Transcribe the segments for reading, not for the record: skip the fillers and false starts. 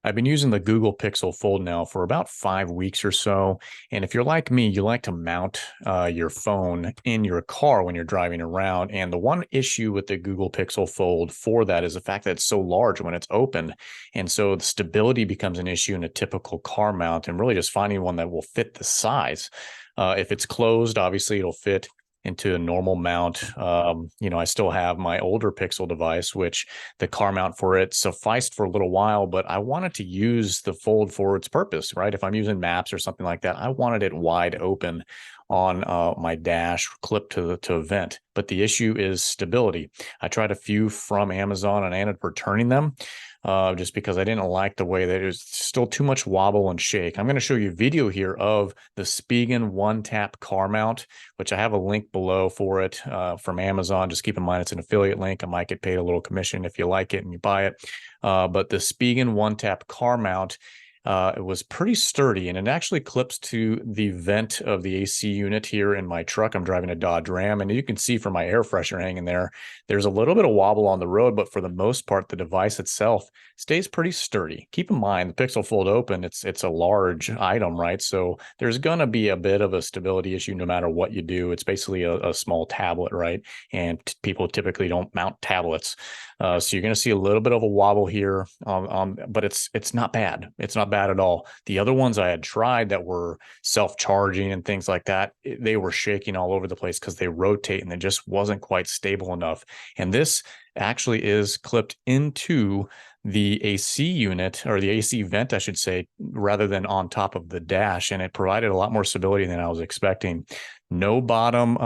I've been using the Google Pixel Fold now for about 5 weeks or so. And if you're like me, you like to mount your phone in your car when you're driving around. And the one issue with the Google Pixel Fold for that is the fact that it's so large when it's open. And so the stability becomes an issue in a typical car mount, and really just finding one that will fit the size. If it's closed, obviously it'll fit into a normal mount. I still have my older Pixel device, which the car mount for it sufficed for a little while, but I wanted to use the Fold for its purpose, right? If I'm using maps or something like that, I wanted it wide open on my dash, clipped to a vent. But the issue is stability. I tried a few from Amazon and I ended up returning them. Just because I didn't like the way that it was still too much wobble and shake. I'm going to show you a video here of the Spigen One Tap car mount, which I have a link below for it from Amazon. Just keep in mind it's an affiliate link. I might get paid a little commission if you like it and you buy it. But the Spigen One Tap car mount, it was pretty sturdy, and it actually clips to the vent of the AC unit here in my truck. I'm driving a Dodge Ram, and you can see from my air freshener hanging there, there's a little bit of wobble on the road, but for the most part, the device itself stays pretty sturdy. Keep in mind, the Pixel Fold Open, it's a large item, right? So there's going to be a bit of a stability issue no matter what you do. It's basically a small tablet, right? And people typically don't mount tablets. So you're going to see a little bit of a wobble here, but it's not bad. It's not bad at all. The other ones I had tried that were self-charging and things like that, they were shaking all over the place because they rotate and it just wasn't quite stable enough. And this actually is clipped into the AC unit, or the AC vent, I should say, rather than on top of the dash. And it provided a lot more stability than I was expecting. No bottom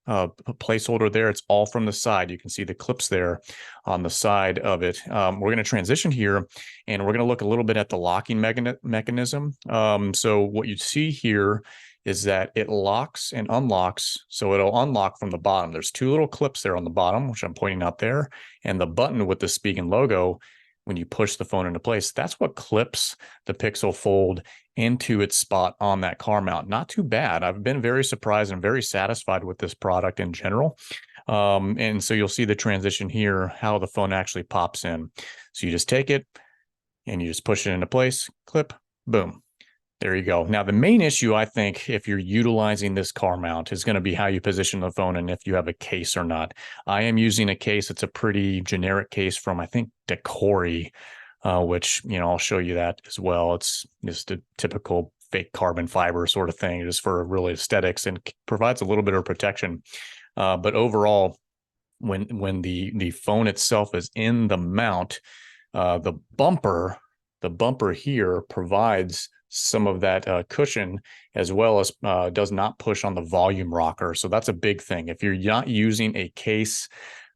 placeholder there. It's all from the side. You can see the clips there on the side of it. We're going to transition here, and we're going to look a little bit at the locking mechanism. So what you see here is that it locks and unlocks. So it'll unlock from the bottom. There's two little clips there on the bottom, which I'm pointing out there, and the button with the Spigen logo. When you push the phone into place, that's what clips the Pixel Fold into its spot on that car mount. Not too bad. I've been very surprised and very satisfied with this product in general. And so you'll see the transition here, how the phone actually pops in. So you just take it and you just push it into place, clip, boom. There you go. Now, the main issue, I think, if you're utilizing this car mount is going to be how you position the phone and if you have a case or not. I am using a case. It's a pretty generic case from, I think, Decory, which, I'll show you that as well. It's just a typical fake carbon fiber sort of thing, just for really aesthetics, and provides a little bit of protection. But overall, when the phone itself is in the mount, the bumper here provides some of that cushion, as well as does not push on the volume rocker. So that's a big thing. If you're not using a case,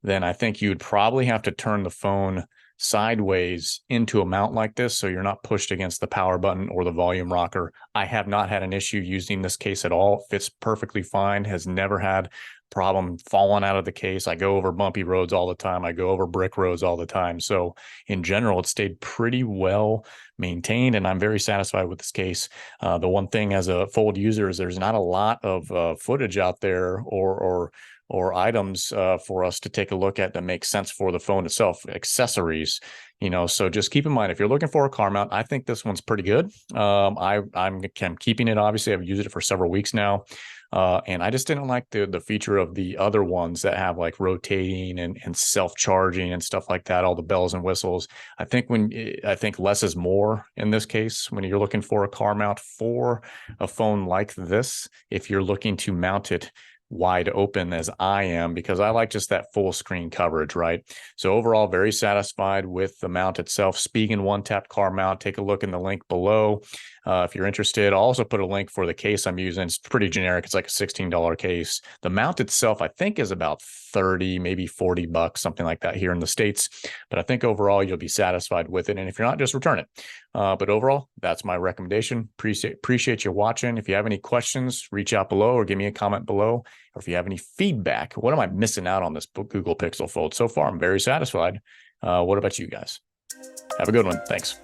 then I think you'd probably have to turn the phone sideways into a mount like this, so you're not pushed against the power button or the volume rocker. I have not had an issue using this case at all. Fits perfectly fine, has never had problem falling out of the case. I go over bumpy roads all the time. I go over brick roads all the time. So in general, it stayed pretty well maintained, and I'm very satisfied with this case. The one thing as a Fold user is there's not a lot of footage out there or items for us to take a look at that make sense for the phone itself, accessories. So just keep in mind, if you're looking for a car mount, I think this one's pretty good. I'm keeping it. Obviously, I've used it for several weeks now. And I just didn't like the feature of the other ones that have like rotating and self-charging and stuff like that, all the bells and whistles. I think less is more in this case when you're looking for a car mount for a phone like this, if you're looking to mount it wide open as I am, because I like just that full screen coverage, right? So overall, very satisfied with the mount itself. Spigen One Tap car mount. Take a look in the link below if you're interested. I'll also put a link for the case I'm using. It's pretty generic. It's like a $16 case. The mount itself, I think, is about 30, maybe 40 bucks, something like that here in the States. But I think overall you'll be satisfied with it. And if you're not, just return it. But overall, that's my recommendation. Appreciate you watching. If you have any questions, reach out below or give me a comment below. Or if you have any feedback, what am I missing out on this Google Pixel Fold? So far, I'm very satisfied. What about you guys? Have a good one. Thanks.